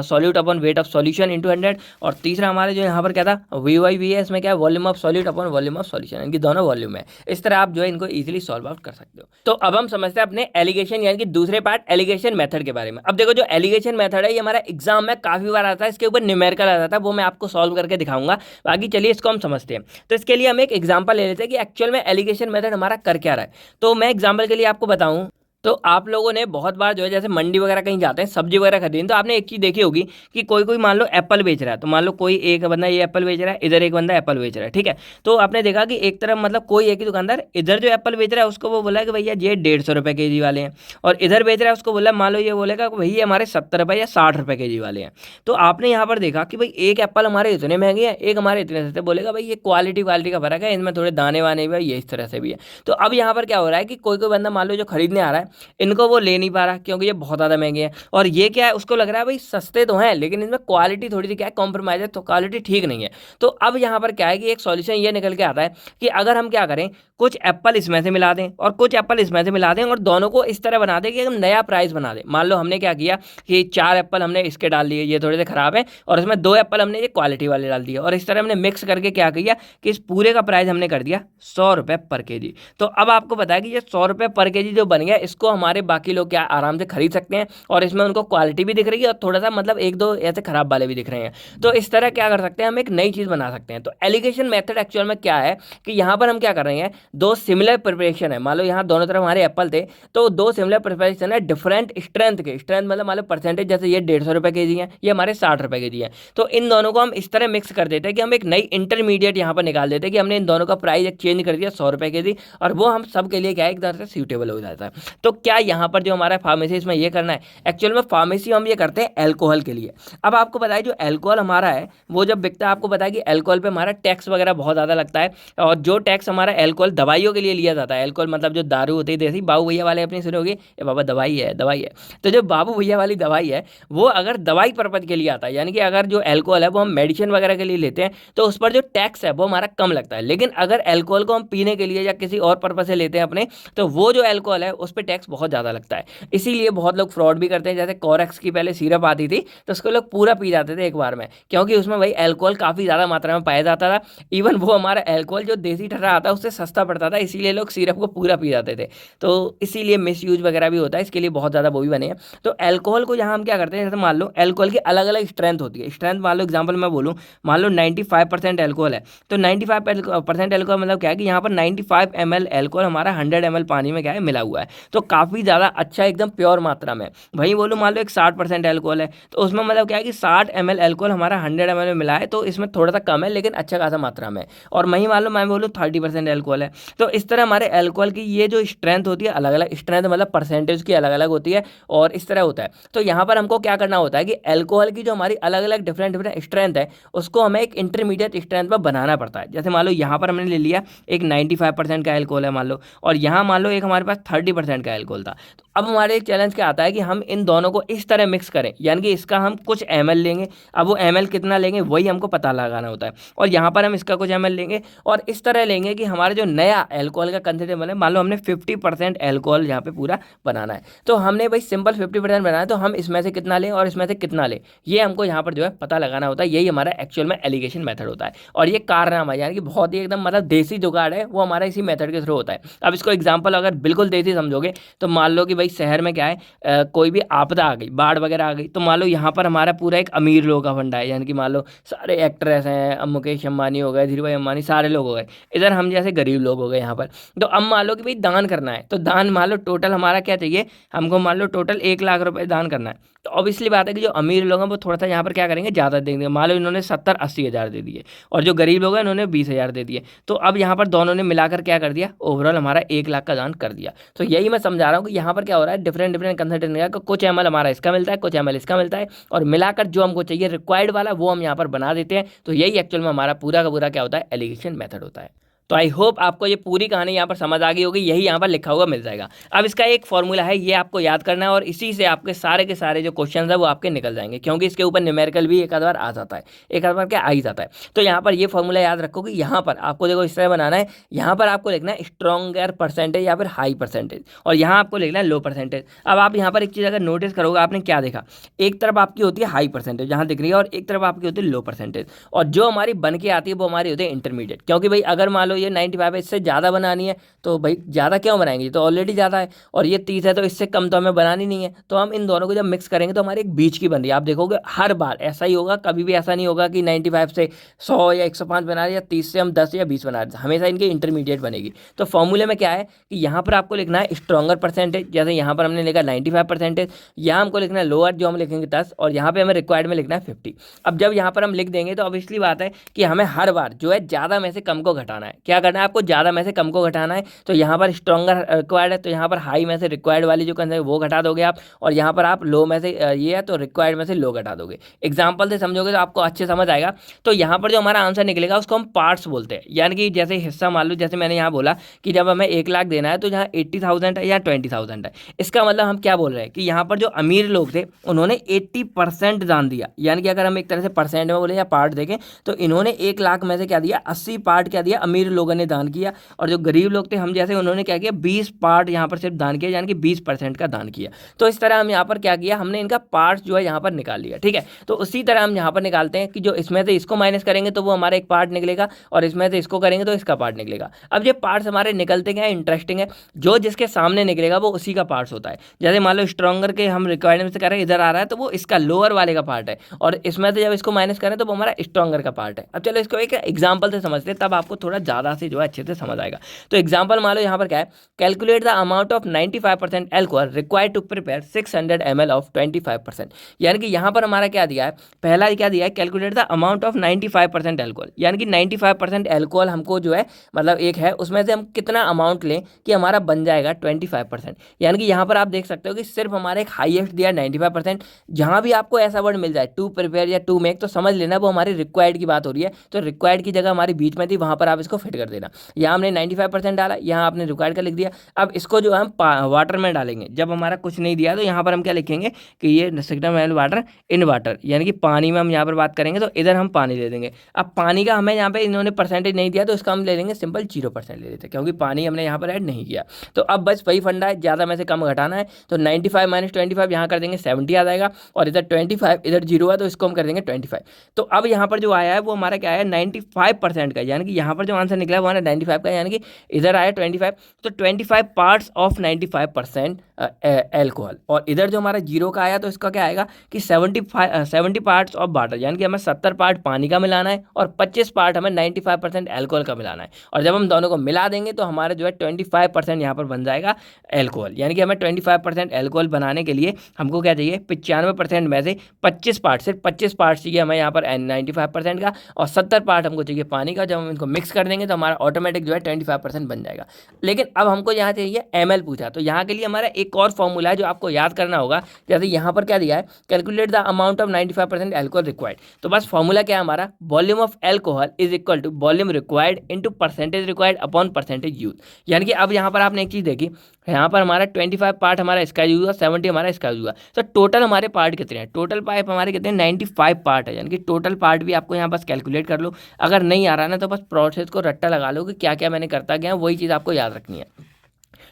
[SPEAKER 1] solute upon weight of solution into 100, और तीसरा हमारे जो यहाँ पर क्या था V/V है, इसमें क्या है volume of solid upon volume of solution, इनकी दोनों वॉल्यूम है। इस तरह आप जो है इनको इजीली सॉल्व आउट कर सकते हो। तो अब हम समझते हैं अपने एलिगेशन यानी कि दूसरे पार्ट एलिगेशन मेथड के बारे में। अब देखो जो एलिगेशन मेथड है ये हमारा एग्जाम में काफी बार आता है, इसके ऊपर न्यूमेरिकल आ जाता है, वो मैं आपको सॉल्व करके दिखाऊंगा। बाकी चलिए इसको हम समझते हैं। तो इसके लिए हम एक एग्जाम्पल ले लेते हैं कि एक्चुअल में एलिगेशन मेथड हमारा कर क्या रहा है। तो मैं एग्जाम्पल के लिए आपको बताऊं तो आप लोगों ने बहुत बार जो है जैसे मंडी वगैरह कहीं जाते हैं सब्जी वगैरह खरीदने, तो आपने एक चीज़ देखी होगी कि कोई कोई मान लो एप्पल बेच रहा है, तो मान लो कोई एक बंदा ये एप्पल बेच रहा है, इधर एक बंदा एप्पल बेच रहा है, ठीक है। तो आपने देखा कि एक तरफ मतलब कोई एक ही दुकानदार इधर जो एप्पल बेच रहा है उसको वो बोला कि भैया ये 150 रुपये केजी वाले हैं, और इधर बेच रहा है उसको बोला मान लो ये बोलेगा भैया हमारे 70 रुपये या 60 रुपये केजी वाले हैं। तो आपने यहाँ पर देखा कि भाई एक एप्पल हमारे इतने महंगे हैं, एक हमारे इतने सस्ते, बोलेगा भाई ये क्वालिटी का फर्क है, इनमें थोड़े दाने वाने भी है, ये इस तरह से भी है। तो अब यहाँ पर क्या हो रहा है कि कोई कोई बंदा मान लो जो खरीदने आ रहा है इनको वो ले नहीं पा रहा क्योंकि ये बहुत ज़्यादा महंगे हैं, और ये क्या है उसको लग रहा है भाई सस्ते तो हैं लेकिन इनमें क्वालिटी थोड़ी सी क्या है कॉम्प्रोमाइज़ है, तो क्वालिटी ठीक नहीं है। तो अब यहाँ पर क्या है कि एक सॉल्यूशन ये निकल के आता है कि अगर हम क्या करें कुछ एप्पल इसमें से मिला दें और कुछ एप्पल इसमें से मिला दें और दोनों को इस तरह बना दें कि हम नया प्राइस बना दें। मान लो हमने क्या किया कि 4 एप्पल हमने इसके डाल दिए, ये थोड़े से ख़राब है, और इसमें 2 एप्पल हमने ये क्वालिटी वाले डाल दिए, और इस तरह हमने मिक्स करके क्या किया कि इस पूरे का प्राइस हमने कर दिया 100 रुपये पर केजी। तो अब आपको पता है कि ये 100 रुपये पर केजी जो बन गया इसको हमारे बाकी लोग क्या आराम से खरीद सकते हैं, और इसमें उनको क्वालिटी भी दिख रही है और थोड़ा सा मतलब 1-2 ऐसे खराब वाले भी दिख रहे हैं। तो इस तरह क्या कर सकते हैं हम एक नई चीज़ बना सकते हैं। तो एलिगेशन मेथड एक्चुअल में क्या है कि यहाँ पर हम क्या कर रहे हैं, 2 सिमिलर प्रिपरेशन है, मान लो यहाँ दोनों तरफ हमारे एप्पल थे, तो 2 सिमिलर प्रिपरेशन है डिफरेंट स्ट्रेंथ के, स्ट्रेंथ मतलब मान लो परसेंटेज, जैसे ये 150 रुपये केजी है, ये हमारे 60 रुपये केजी है। तो इन दोनों को हम इस तरह मिक्स कर देते हैं कि हम एक नई इंटरमीडिएट यहाँ पर निकाल देते हैं कि हमने इन दोनों का प्राइस चेंज कर दिया 100 रुपये केजी, और वो हम सब के लिए क्या है एक तरह से सूटेबल हो जाता है। तो क्या यहाँ पर जो हमारा फार्मेसी इसमें ये करना है, एक्चुअल में फार्मेसी हम ये करते हैं एल्कोहल के लिए। अब आपको पता है जो एल्कोहल हमारा है वो जब बिकता है, आपको पता है कि एल्कोहल पे हमारा टैक्स वगैरह बहुत ज़्यादा लगता है, और जो टैक्स हमारा एल्कोहल दवाइयों के लिए लिया जाता है, एल्कोहल मतलब जो दारू होती है देसी, बाबू भैया वाले अपनी सुने होगी ये बाबा दवाई है दवाई है, तो जो बाबू भैया वाली दवाई है वो अगर दवाई पर्पज के लिए आता है, यानी कि अगर जो एल्कोहल है वो हम मेडिसिन वगैरह के लिए लेते हैं तो उस पर जो टैक्स है वो हमारा कम लगता है। लेकिन अगर एल्कोहल को हम पीने के लिए या किसी और पर्पज से लेते हैं अपने, तो वो जो एल्कोहल है उस पर टैक्स बहुत ज़्यादा लगता है। इसीलिए बहुत लोग फ्रॉड भी करते हैं। जैसे कोरेक्स की पहले सिरप आती थी तो उसको लोग पूरा पी जाते थे एक बार में, क्योंकि उसमें भाई एल्कोहल काफ़ी ज़्यादा मात्रा में पाया जाता था। इवन वो हमारा एल्कोहल जो देसी ठर्रा आता है उससे सस्ता पड़ता था, इसीलिए लोग सिरप को पूरा पी जाते थे। तो इसीलिए मिस यूज वगैरह भी होता है, इसके लिए बहुत ज़्यादा वो भी बने हैं। तो एल्कोहल को यहाँ हम क्या करते हैं, जैसे मान लो एल्कोहल की अलग अलग स्ट्रेंथ होती है। स्ट्रेंथ मान लो एग्जाम्पल मैं बोलूँ, मान लो 95% एल्कोहल है, तो 95% एल्कोहल मतलब क्या है कि यहाँ पर 95 ml एल्कोहल हमारा 100 ml पानी में क्या है मिला हुआ है, तो काफ़ी ज़्यादा अच्छा एकदम प्योर मात्रा में। वहीं बोलूँ मान लो एक 60% एल्कोहल है, तो उसमें मतलब क्या है कि 60 ml एल्कोहल हमारा 100 ml में मिला है, तो इसमें थोड़ा सा कम है लेकिन अच्छा खासा मात्रा में। और वहीं मान लो मैं बोलूँ 30% एल्कोहल है, तो इस तरह हमारे एल्कोहल की ये जो स्ट्रेंथ होती है अलग अलग स्ट्रेंथ मतलब परसेंटेज की अलग अलग होती है, और इस तरह होता है। तो यहाँ पर हमको क्या करना होता है कि एल्कोहल की जो हमारी अलग अलग डिफरेंट स्ट्रेंथ है उसको हमें एक इंटरमीडिएट स्ट्रेंथ पर बनाना पड़ता है। जैसे मान लो यहाँ पर हमने ले लिया एक 95% का एल्कोहल है मान लो, और यहाँ मान लो एक हमारे पास 30% का एल्कोहल था। तो अब हमारे एक चैलेंज क्या आता है कि हम इन दोनों को इस तरह मिक्स करें, यानी कि इसका हम कुछ ml लेंगे, अब वो ml कितना लेंगे वही हमको पता लगाना होता है, और यहाँ पर हम इसका कुछ ml लेंगे और इस तरह लेंगे कि हमारा जो नया एल्कोहल का कंसेंट्रेट है, मान लो हमने 50% एल्कोहल यहाँ पे पूरा बनाना है, तो हमने भाई सिंपल 50% बनाना है, तो हम इसमें से कितना लें और इसमें से कितना लें ये हमको यहाँ पर जो है पता लगाना होता है। यही हमारा एक्चुअल में एलिगेशन मेथड होता है, और ये कारनामा यानी कि बहुत ही एकदम मतलब देसी जुगाड़ है वो हमारा इसी मेथड के थ्रू होता है। अब इसको एग्जाम्पल अगर बिल्कुल देसी समझोगे तो मान लो कि भाई भाई शहर में क्या है, कोई भी आपदा आ गई, बाढ़ वगैरह आ गई, तो मान लो यहाँ पर हमारा पूरा एक अमीर लोगों का फंडा है, यानी कि मान लो सारे एक्ट्रेस हैं, अब मुकेश अंबानी हो गए, धीरू भाई अंबानी, सारे लोग हो गए। इधर हम जैसे गरीब लोग हो गए यहाँ पर। तो अब मान लो कि भाई दान करना है, तो दान मान लो टोटल हमारा क्या चाहिए, हमको मान लो टोटल 1 लाख रुपए दान करना है। तो ऑब्वियसली बात है कि जो अमीर लोग हैं वो थोड़ा सा यहाँ पर क्या करेंगे, ज़्यादा देंगे। मान लो इन्होंने 70-80 हज़ार दे दिए और जो गरीब लोग हैं इन्होंने 20 हज़ार दे दिए। तो अब यहाँ पर दोनों ने मिलाकर क्या कर दिया, ओवरऑल हमारा 1 लाख का दान कर दिया। तो यही मैं समझा रहा हूँ कि यहाँ पर क्या हो रहा है, डिफरेंट डिफरेंट कंसल्टेंट का कुछ एमएल हमारा इसका मिलता है, कुछ एमएल इसका मिलता है, और मिलाकर जो हमको चाहिए रिक्वायर्ड वाला वो हम यहाँ पर बना देते हैं। तो यही एक्चुअल में हमारा पूरा का पूरा क्या होता है, एलिगेशन मेथड होता है। तो आई होप आपको ये पूरी कहानी यहाँ पर समझ आ गई होगी, यही यहाँ पर लिखा हुआ मिल जाएगा। अब इसका एक फॉर्मूला है, ये आपको याद करना है और इसी से आपके सारे के सारे जो क्वेश्चन है वो आपके निकल जाएंगे, क्योंकि इसके ऊपर न्यूमेरिकल भी एक आध बार आ जाता है, एक आध बार क्या आ ही जाता है। तो यहाँ पर ये फॉर्मूला याद रखो कि यहाँ पर आपको देखो इस तरह बनाना है, यहाँ पर आपको लिखना है स्ट्रॉन्गर परसेंटेज या फिर हाई परसेंटेज, और यहाँ आपको लिखना है लो परसेंटेज। अब आप यहाँ पर एक चीज़ अगर नोटिस करोगे, आपने क्या देखा, एक तरफ आपकी होती है हाई परसेंटेज जहाँ दिख रही है, और एक तरफ आपकी होती है लो परसेंटेज, और जो हमारी बन के आती है वो हमारी होती है इंटरमीडिएट। क्योंकि भाई अगर मान लो ये 95 है, इससे ज़्यादा बनानी है, तो भाई ज़्यादा क्यों बनाएंगे, तो ऑलरेडी ज़्यादा है, और ये 30 है तो इससे कम तो हमें बनानी नहीं है। तो हम इन दोनों को जब मिक्स करेंगे तो हमारी एक बीच की बन रही है। आप देखोगे हर बार ऐसा ही होगा, कभी भी ऐसा नहीं होगा कि 95 से 100 या 105 बना रहे, या 30 से हम 10 या 20 बना रहे, हमेशा इनकी इंटरमीडिएट बनेगी। तो फॉर्मूले में क्या है कि यहाँ पर आपको लिखना है स्ट्रॉन्गर परसेंटेज, जैसे यहाँ पर हमने लिखा 95%, यहाँ हमको लिखना है लोअर जो हम लिखेंगे 10, और यहाँ पर हमें रिक्वायर्ड में लिखना है 50। अब जब यहाँ पर हम लिख देंगे तो ऑब्वियसली बात है कि हमें हर बार जो है ज़्यादा में से कम को घटाना है। क्या करना है आपको, ज़्यादा में से कम को घटाना है। तो यहाँ पर स्ट्रॉन्गर रिक्वायर्ड है, तो यहाँ पर हाई में से रिक्वायर्ड वाली जो कंसेप्ट है वो घटा दोगे आप, और यहाँ पर आप लो में से ये है तो रिक्वायर्ड में से लो घटा दोगे। एग्जाम्पल से समझोगे तो आपको अच्छे समझ आएगा। तो यहाँ पर जो हमारा आंसर निकलेगा उसको हम पार्ट्स बोलते हैं, यानी कि जैसे हिस्सा मान लो, जैसे मैंने यहाँ बोला कि जब हमें 1 लाख देना है तो यहाँ 80,000 है या 20,000 है। इसका मतलब हम क्या बोल रहे हैं कि यहाँ पर जो अमीर लोग थे उन्होंने 80% दान दिया, यानी कि अगर हम एक तरह से परसेंट में बोले या पार्ट देखें तो इन्होंने 1 लाख में से क्या दिया, 80 पार्ट क्या दिया, अमीर लोगों ने दान किया। और जो गरीब लोग थे हम जैसे, उन्होंने क्या किया, 20 पार्ट यहाँ पर सिर्फ दान किया, यानी कि 20% का दान किया। तो इस तरह हम यहाँ पर क्या किया, हमने इनका पार्ट जो है यहाँ पर निकाल लिया। ठीक है, तो उसी तरह हम यहाँ पर निकालते हैं कि जो इसमें से इसको माइनस करेंगे तो वो हमारा एक पार्ट निकलेगा, और इसमें से इसको करेंगे तो इसका पार्ट निकलेगा। अब ये पार्ट्स हमारे निकलते क्या है, इंटरेस्टिंग है, जो जिसके सामने निकलेगा वो उसी का पार्ट्स होता है। जैसे मान लो स्ट्रॉन्गर के हम रिक्वायरमेंट से कर रहे हैं, इधर आ रहा है तो वो इसका लोअर वाले का पार्ट है, और इसमें से जब इसको माइनस करें तो वो हमारा स्ट्रॉन्गर का पार्ट है। अब चलो इसको एक एग्जाम्पल से समझते हैं, तब आपको थोड़ा ज़्यादा से जो है अच्छे से समझ आएगा। तो एग्जाम्पल मान लो यहाँ पर क्या है, calculate the amount of 95% alcohol required to prepare 600 ml of 25%। यानी कि यहाँ पर हमारा क्या दिया है, पहला क्या दिया है, calculate the amount of 95% alcohol, यानी कि 95% एल्कोहल हमको जो है मतलब एक है, उसमें से हम कितना अमाउंट लें कि हमारा बन जाएगा 25%। यानी कि यहाँ पर आप देख सकते हो कि सिर्फ हमारा एक हाईएस्ट दिया 95%। जहाँ भी आपको ऐसा वर्ड मिल जाए टू प्रिपेयर या टू मेक, तो समझ लेना वो हमारी रिक्वायर्ड की बात हो रही है। तो रिक्वायर्ड की जगह हमारी बीच में थी, वहाँ पर आप इसको फिट कर देना। यहाँ हमने 95% डाला, यहाँ आपने रिक्वायर्ड का लिख दिया। अब इसको जो हम वाटर में डालेंगे, जब हमारा कुछ नहीं दिया तो यहाँ पर हम क्या लिखेंगे कि ये सिग्नम वाटर इन वाटर, यानी कि पानी में हम यहाँ पर बात करेंगे तो इधर हम पानी दे देंगे। अब पानी का हमें यहाँ पे इन्होंने परसेंटेज नहीं दिया तो इसका हम ले लेंगे सिंपल 0% ले लेते, क्योंकि पानी हमने यहाँ पर ऐड नहीं किया। तो अब बस वही फंडा है, ज़्यादा में से कम घटाना है। तो 95 - 25 यहाँ कर देंगे 70 आ जाएगा, और इधर 25 इधर 0 है तो इसको हम कर देंगे 25। तो अब यहाँ पर जो आया है वो हमारा क्या है, 95% का, यानी कि यहाँ पर जो आंसर निकला है वो हमारा 95 का, यानी कि इधर आया 25। तो 25 पार्ट्स ऑफ 95% एल्कोहल, और इधर जो हमारा 0 का आया तो इसका क्या आएगा कि 70 पार्ट्स ऑफ वाटर, यानी कि हमें 70 पार्ट पानी का मिलाना है और 25 पार्ट हमें 95% एल्कोहल का मिलाना है। और जब हम दोनों को मिला देंगे तो हमारा जो है 25% यहाँ पर बन जाएगा एल्कोहल। यानी कि हमें 25% एल्कोहल बनाने के लिए हमको क्या चाहिए, 95% में से 25 पार्ट, सिर्फ 25 पार्ट चाहिए हमें यहाँ पर 95% का, और 70 पार्ट हमको चाहिए पानी का। जब हम इनको मिक्स कर देंगे तो हमारा ऑटोमेटिक जो है 25% बन जाएगा। लेकिन अब हमको यहाँ चाहिए ml पूछा, तो यहाँ के लिए हमारा एक और फॉर्मूला है जो आपको याद करना होगा। जैसे यहाँ पर क्या दिया है, calculate the amount of 95% alcohol required. तो बस फॉर्मूला क्या है हमारा, volume of alcohol is equal to volume required into percentage required upon percentage use. यानी कि अब यहाँ पर आपने एक चीज़ देखी, यहाँ पर हमारा 25 पार्ट हमारा इसका यूज हुआ, 70 हमारा इसका यूज हुआ। तो टोटल हमारे पार्ट कितने हैं, टोटल पाइप हमारे कितने हैं, 95 पार्ट है। यानी कि टोटल पार्ट भी आपको यहाँ बस कैलकुलेट कर लो। अगर नहीं आ रहा ना तो बस प्रोसेस को रट्टा लगा लो कि क्या क्या मैंने करता गया, वही चीज़ आपको याद रखनी है।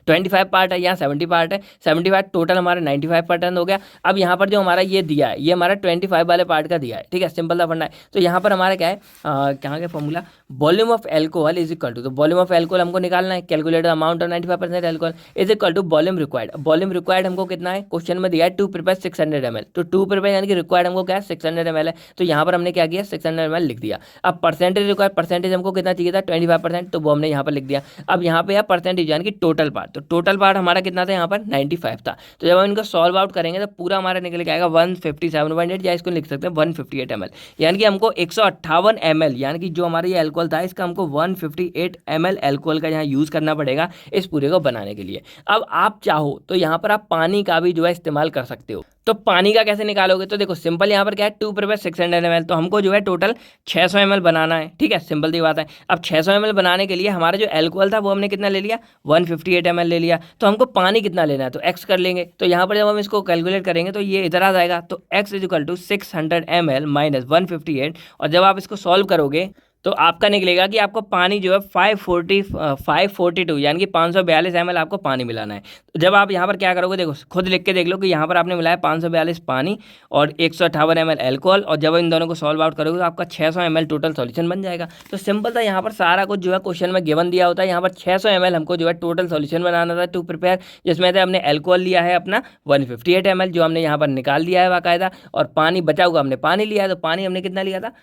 [SPEAKER 1] 25 पार्ट है, यहाँ 70 पार्ट है, 75 टोटल हमारा 95% हो गया। अब यहाँ पर जो हमारा ये दिया है ये हमारा 25 वाले पार्ट का दिया है, ठीक है, सिंपल सा फंडा है। तो यहाँ पर हमारा क्या है, कहाँ का formula, volume of alcohol is equal to, तो वॉल्यूम ऑफ एल्कोहल हमको निकालना है, calculate amount of 95% alcohol is equal to volume required. Volume required हमको कितना है, क्वेश्चन में दिया है 2 प्रिपेयर 600 ml, तो 2 प्रिपेयर यानी कि रिक्वायर्ड हमको क्या है 600 ml है, तो यहाँ पर हमने क्या किया 600 ml लिख दिया। अब परसेंटेज रिक्वायर्ड, परसेंटेज हमको कितना चाहिए था 25%, तो वो हमने यहाँ पर लिख दिया। अब यहाँ पे है परसेंटेज यानी कि टोटल पार्ट, तो टोटल पार्ट हमारा कितना था यहाँ पर 95 था। तो जब हम इनको सॉल्व आउट करेंगे तो पूरा हमारा निकल के आएगा 157.8, या इसको लिख सकते हैं 158 ml, यानी कि हमको 158 ml, यानी कि जो हमारा ये एल्कोहल था इसका हमको 158 ml एल्कोहल का यहाँ यूज़ करना पड़ेगा इस पूरे को बनाने के लिए। अब आप चाहो तो यहाँ पर आप पानी का भी जो है इस्तेमाल कर सकते हो। तो पानी का कैसे निकालोगे, तो देखो सिंपल यहाँ पर क्या है 2 प्रिपेयर 600 ml, तो हमको जो है टोटल 600 ml बनाना है, ठीक है, सिंपल सी बात है। अब 600 ml बनाने के लिए हमारा जो एल्कोहल था वो हमने कितना ले लिया 158 ml ले लिया, तो हमको पानी कितना लेना है तो x कर लेंगे। तो यहाँ पर जब हम इसको कैलकुलेट करेंगे तो ये इधर आ जाएगा, तो x is equal to 600 ml minus 158, और जब आप इसको सॉल्व करोगे तो आपका निकलेगा कि आपको पानी जो है 542 यानी कि 542 ml आपको पानी मिलाना है। तो जब आप यहाँ पर क्या करोगे, देखो खुद लिख के देख लो कि यहाँ पर आपने मिलाया 542 पानी और 158 ml एल्कोहल, और जब इन दोनों को सॉल्व आउट करोगे तो आपका 600 ml टोटल सॉल्यूशन बन जाएगा। तो सिंपल था, यहाँ पर सारा कुछ जो है क्वेश्चन में गिवन दिया होता है। यहाँ पर 600 ml हमको जो है टोटल सॉल्यूशन बनाना था टू प्रिपेयर, जिसमें से हमने एल्कोहल लिया है अपना 158 ml जो हमने यहाँ पर निकाल दिया है बाकायदा, और पानी बचा हुआ हमने पानी लिया है, तो पानी हमने कितना लिया था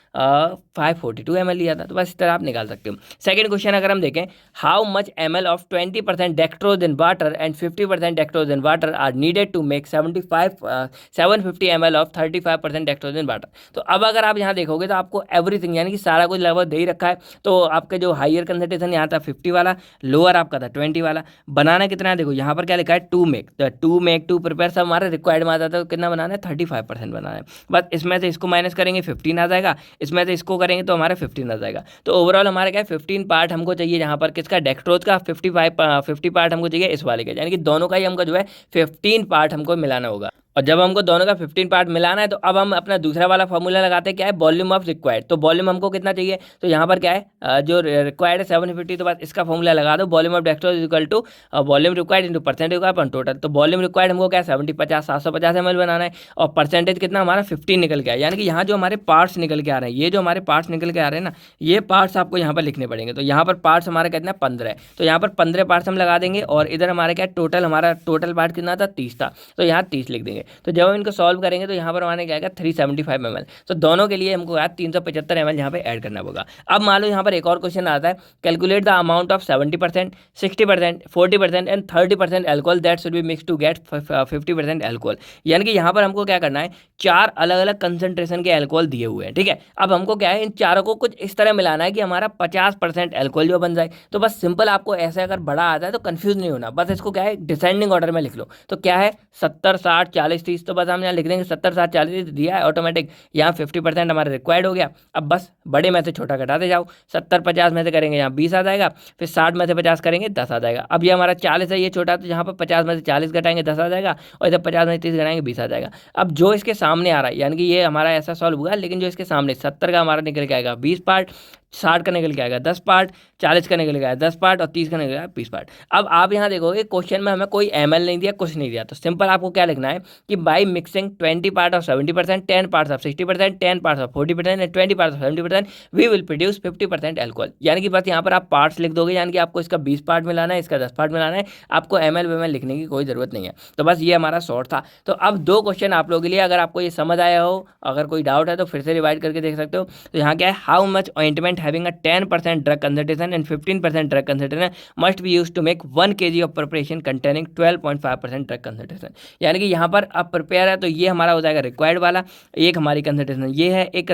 [SPEAKER 1] 542 ml लिया था। तो बस इस तरह आप निकाल सकते हो। सेकंड क्वेश्चन अगर हम देखें, how much ml of 20% dextrose in water and 50% dextrose in water are needed to make 750 ml of 35% dextrose in water. तो अब अगर आप यहाँ देखोगे तो आपको एवरीथिंग यानी कि सारा कुछ लगभग दे ही रखा है। तो आपके जो हाइयर कंसंट्रेशन यहाँ था 50 वाला, लोअर आपका था 20 वाला। बनाना कितना है, देखो यहाँ पर क्या लिखा है टू मेक, तो टू मेक टू प्रिपेयर सब हमारे रिक्वायर्ड में आता था। तो कितना बनाना है 35% बनाना है। बस इसमें से इसको माइनस करेंगे 15 आ जाएगा, इसमें से इसको करेंगे तो हमारा 15 आ जाएगा। तो ओवरऑल हमारा क्या है 15 पार्ट हमको चाहिए, जहाँ पर किसका डेक्ट्रोज का 50 पार्ट हमको चाहिए इस वाले के, यानी कि दोनों का ही हमको जो है 15 पार्ट हमको मिलाना होगा। और जब हमको दोनों का 15 पार्ट मिलाना है तो अब हम अपना दूसरा वाला फॉर्मूला लगाते हैं, क्या है वॉल्यूम ऑफ रिक्वायर्ड। तो वॉल्यूम हमको कितना चाहिए, तो यहाँ पर क्या है जो रिक्वायर्ड है 750, तो बस इसका फॉर्मूला लगा दो, volume of dextrose is equal to volume required into percentage required upon total. तो वॉल्यूम रिक्वायर्ड हमको क्या है 750 ml बनाना है, और परसेंटेज कितना हमारा 15 निकल गया। यानी कि यहाँ जो हमारे पार्ट्स निकल के आ रहे हैं, ये जो हमारे पार्ट्स निकल के आ रहे हैं ना, ये पार्ट्स आपको यहाँ पर लिखने पड़ेंगे। तो यहाँ पर पार्ट्स हमारा कितना 15 है, तो यहाँ पर 15 पार्ट्स हम लगा देंगे, और इधर हमारा क्या टोटल हमारा टोटल पार्ट कितना था 30 था, तो यहाँ 30 लिख देंगे। तो जब हम इनको सॉल्व करेंगे तो यहाँ पर हमारे क्या आएगा 375 ml। तो दोनों के लिए हमको यार 375 ml यहाँ पे ऐड करना होगा। अब मान लो यहाँ पर एक और क्वेश्चन आता है, calculate the amount of 70%, 60%, 40% and 30% alcohol that should be mix to get 50% alcohol. यानी कि यहाँ पर हमको क्या करना है, 4 अलग अलग कंसंट्रेशन के एल्कोहल दिए हुए हैं, ठीक है। अब हमको क्या है इन चारों को कुछ इस तरह मिलाना है कि हमारा 50% एल्कोहल जो बन जाए। तो बस सिंपल, आपको ऐसे अगर बड़ा आता है तो कंफ्यूज नहीं होना, बस इसको क्या है डिसेंडिंग ऑर्डर में लिख लो। तो क्या है 70 60 40 30, तो बस हम यहाँ लिख देंगे 70 60 40 दिया है ऑटोमेटिक, यहाँ 50% हमारा रिक्वायर्ड हो गया। अब बस बड़े में से छोटा घटाते जाओ, 70 50 में से करेंगे यहाँ 20 आ जाएगा, फिर 60 में से 50 करेंगे 10 आ जाएगा। अब ये हमारा 40 है, ये छोटा, तो यहाँ पर 50 में से 40 घटाएंगे 10 आ जाएगा, और इधर 50 में से 30 घटाएंगे 20 आ जाएगा। अब जो इसके सामने आ रहा है, यानी कि ये हमारा ऐसा सॉल्व हुआ, लेकिन जो इसके सामने 70 का हमारा निकल के आएगा 20 पार्ट, 60 का निकल के आएगा 10 पार्ट, 40 का निकल के आएगा 10 पार्ट, और 30 का निकल आएगा 20 पार्ट। अब आप यहाँ देखोगे क्वेश्चन में हमें कोई ml नहीं दिया, कुछ नहीं दिया, तो सिंपल आपको क्या लिखना है कि by mixing 20 part of 70%, 10 parts of 60%, 10 parts of 40% and 20 parts of 70%, we will produce 50% alcohol. यानी कि बस यहाँ पर आप पार्ट्स लिख दोगे, यानी कि आपको इसका 20 पार्ट मिलाना है, इसका 10 पार्ट मिलाना है, आपको ml लिखने की कोई ज़रूरत नहीं है। तो बस ये हमारा शॉर्ट था। तो अब 2 क्वेश्चन आप लोगों के लिए, अगर आपको ये समझ आया हो, अगर कोई डाउट है तो फिर से रिवाइड करके देख सकते हो। तो यहाँ क्या है, how much ointment having a 10% drug concentration and 15% drug concentration must be used to make 1 kg of preparation containing 12.5% drug concentration। यानी कि यहाँ पर अब प्रिपेयर है तो ये हमारा हो जाएगा रिक्वायर्ड वाला, एक हमारी कंसंट्रेशन ये है, एक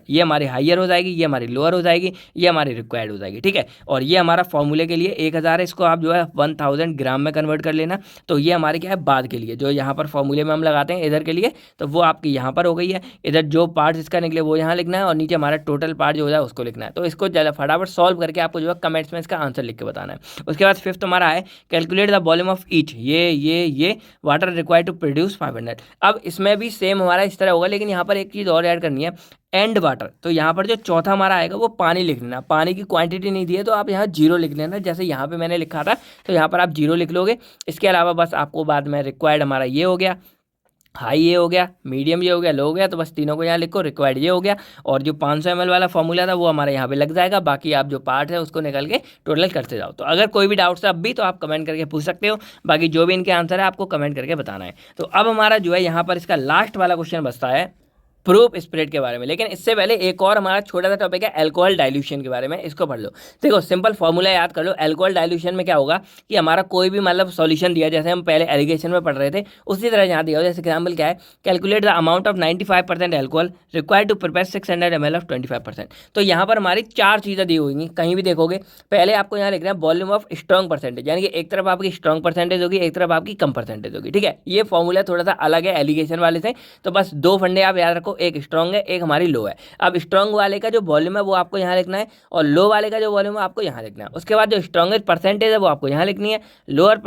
[SPEAKER 1] ये हमारी हाइयर हो जाएगी, ये हमारी लोअर हो जाएगी, ये हमारी रिक्वायर्ड हो जाएगी, ठीक है। और ये हमारा फॉर्मूले के लिए 1000 है, इसको आप जो है 1000 ग्राम में कन्वर्ट कर लेना। तो ये हमारे क्या है बाद के लिए, जो यहाँ पर फॉर्मूले में हम लगाते हैं इधर के लिए, तो वो आपकी यहाँ पर हो गई है। इधर जो पार्ट्स इसका निकले वो यहाँ लिखना है, और नीचे हमारा टोटल पार्ट जो हो जाए उसको लिखना है। तो इसको फटाफट सॉल्व करके आपको जो है कमेंट्स में इसका आंसर लिख के बताना है। उसके बाद फिफ्थ हमारा है calculate the volume of each ये वाटर रिक्वायर्ड टू प्रोड्यूस 500। अब इसमें भी सेम हमारा इस तरह होगा, लेकिन यहाँ पर एक चीज़ और ऐड करनी है, एंड वाटर। तो यहाँ पर जो चौथा हमारा आएगा वो पानी लिख लेना। पानी की क्वांटिटी नहीं दी है तो आप यहाँ जीरो लिख लेना, जैसे यहाँ पे मैंने लिखा था तो यहाँ पर आप जीरो लिख लोगे। इसके अलावा बस आपको बाद में रिक्वायर्ड हमारा ये हो गया, हाई ये हो गया, मीडियम ये हो गया, लो हो गया, तो बस तीनों को यहाँ लिखो, रिक्वायर्ड ये हो गया, और जो 500 ml वाला फॉर्मूला था वो हमारे यहाँ पे लग जाएगा। बाकी आप जो पार्ट है उसको निकल के टोटल करते जाओ। तो अगर कोई भी डाउट्स है अब भी तो आप कमेंट करके पूछ सकते हो, बाकी जो भी इनके आंसर है आपको कमेंट करके बताना है। तो अब हमारा जो है यहाँ पर इसका लास्ट वाला क्वेश्चन बचता है प्रूफ स्प्रेड के बारे में। लेकिन इससे पहले एक और हमारा छोटा सा टॉपिक है अल्कोहल डाइल्यूशन के बारे में, इसको पढ़ लो। देखो सिंपल फॉर्मूला याद कर लो। अल्कोहल डाइल्यूशन में क्या होगा कि हमारा कोई भी मतलब सॉल्यूशन दिया, जैसे हम पहले एलिगेशन में पढ़ रहे थे उसी तरह यहाँ दिया हो। जैसे एग्जाम्पल क्या है, calculate the amount of 95% alcohol required to prepare 600 ml of 25%। तो यहाँ पर हमारी चार चीज़ें दी हुई, कहीं भी देखोगे पहले आपको यहाँ लिखना है वॉल्यूम ऑफ स्ट्रॉन्ग परसेंटेज, यानी कि एक तरफ आपकी स्ट्रॉन्ग परसेंटेज होगी, एक तरफ आपकी कम परसेंटेज होगी। ठीक है, ये फॉर्मूला थोड़ा सा अलग है एलिगेशन वाले से। तो बस दो फंडे आप याद रखो, एक स्ट्रॉन्ग है, एक हमारी लो है। अब स्ट्रॉन्ग वाले का जो वॉल्यूम है वो आपको यहाँ लिखना है, और लो वाले का जो वॉल्यूम है आपको यहाँ लिखना है। उसके बाद जो स्ट्रॉन्गेस्ट परसेंटेज है वो आपको यहाँ लिखनी है, लोअर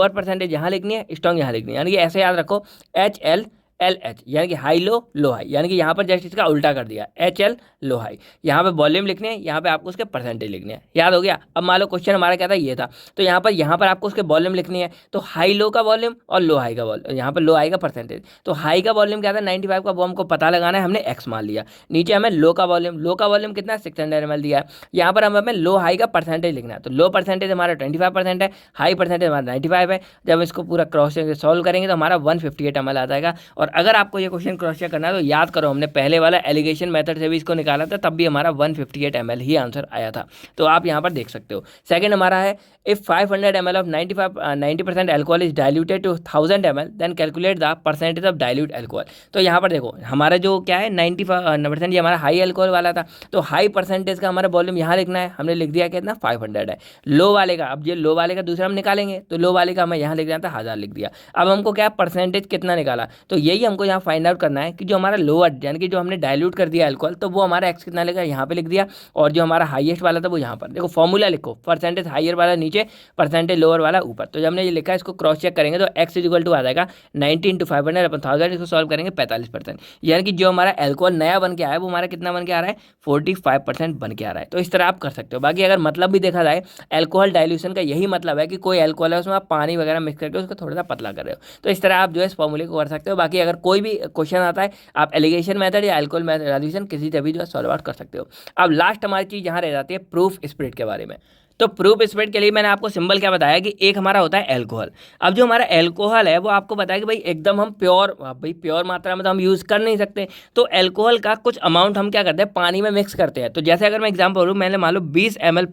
[SPEAKER 1] परसेंटेज यहाँ लिखनी है, स्ट्रॉन्ग यहाँ लिखनी है। यानी कि ऐसे याद रखो HL यानी कि हाई लो लो हाई, यानी कि यहाँ पर जस्ट इसका उल्टा कर दिया, HL लो हाई। यहाँ पे वॉल्यूम लिखने हैं, यहाँ पे आपको उसके परसेंटेज लिखने हैं। याद हो गया। अब मान लो क्वेश्चन हमारा क्या था, ये था, तो यहाँ पर आपको उसके वॉल्यूम लिखनी है। तो हाई लो का वॉल्यूम और लो हाई का वॉल्यूम, यहाँ पर लो हाई का परसेंटेज। तो हाई का वॉल्यूम क्या था 95 का, वो हमको पता लगाना है, हमने एक्स मान लिया। नीचे हमें लो का वॉल्यूम कितना है 600 ml दिया है। यहाँ पर हमें लो हाई का परसेंटेज लिखना है। तो लो परसेंटेज हमारा 25% है, हाई परसेंटेज हमारा 95 है। जब इसको पूरा क्रॉस सॉल्व करेंगे तो हमारा 158 ml आ जाएगा। और अगर आपको ये क्वेश्चन क्रॉस चेक करना है तो याद करो, हमने पहले वाला एलिगेशन मेथड से भी इसको निकाला था, तब भी हमारा 158 ml ही आंसर आया था। तो आप यहाँ पर देख सकते हो। सेकंड हमारा है if 500 ml of 90% alcohol is diluted to 1000 ml then calculate the percentage of dilute alcohol. तो यहाँ पर देखो हमारा जो क्या है 90% ये हमारा हाई अल्कोहल वाला था। तो हाई परसेंटेज का हमारा वॉल्यूम यहाँ लिखना है, हमने लिख दिया कितना 500 है। लो वाले का, अब ये लो वाले का दूसरा हम निकालेंगे, तो लो वाले का हमें यहाँ लिख देना था 1000 लिख दिया। अब हमको क्या परसेंटेज कितना निकाला, तो यही हमको यहाँ फाइंड आउट करना है कि जो हमारा लोअर यानी कि जो हमने डाइल्यूट कर दिया अल्कोहल, तो वो हमारा एक्स कितना लेगा यहाँ पे लिख दिया, और जो हमारा हाईएस्ट वाला था वो यहाँ पर। देखो फॉर्मूला लिखो, परसेंटेज हाइयर वाला नीचे, परसेंटेज लोअर वाला ऊपर। तो जब हमने ये लिखा है इसको क्रॉस चेक करेंगे तो एक्स इक्वल टू आ जाएगा 90 × 500 अपन 1000, इसको सॉल्व करेंगे 45%। यानी कि जो हमारा अल्कोहल नया बन के आया है वो हमारा कितना बन के आ रहा है 45% बन के आ रहा है। तो इस तरह आप कर सकते हो। बाकी अगर मतलब भी देखा जाए अल्कोहल डाइल्यूशन का यही मतलब है कि कोई अल्कोहल है उसमें आप पानी वगैरह मिक्स करके उसको थोड़ा सा पतला कर रहे हो। तो इस तरह आप जो है इस फॉर्मूले को कर सकते हो। बाकी अगर कोई भी क्वेश्चन आता है आप एलिगेशन मेथड या अल्कोहल डाइल्यूशन किसी से भी जो है सॉल्व आउट कर सकते हो। अब लास्ट हमारी चीज़ यहाँ रह जाती है प्रूफ स्प्रेड के बारे में। तो प्रूफ स्प्रेड के लिए मैंने आपको सिंबल क्या बताया कि एक हमारा होता है अल्कोहल। अब जो हमारा अल्कोहल है वो आपको बताया कि भाई एकदम हम प्योर मात्रा में तो हम यूज़ कर नहीं सकते। तो अल्कोहल का कुछ अमाउंट हम क्या करते हैं पानी में मिक्स करते हैं। तो जैसे अगर मैं एग्जांपल लूँ, मैंने मान लो 20 ml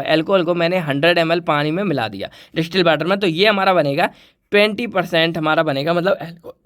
[SPEAKER 1] अल्कोहल को मैंने 100 ml पानी में मिला दिया डिस्टिल वाटर में, तो ये हमारा बनेगा 20% हमारा बनेगा मतलब अल्कोहल।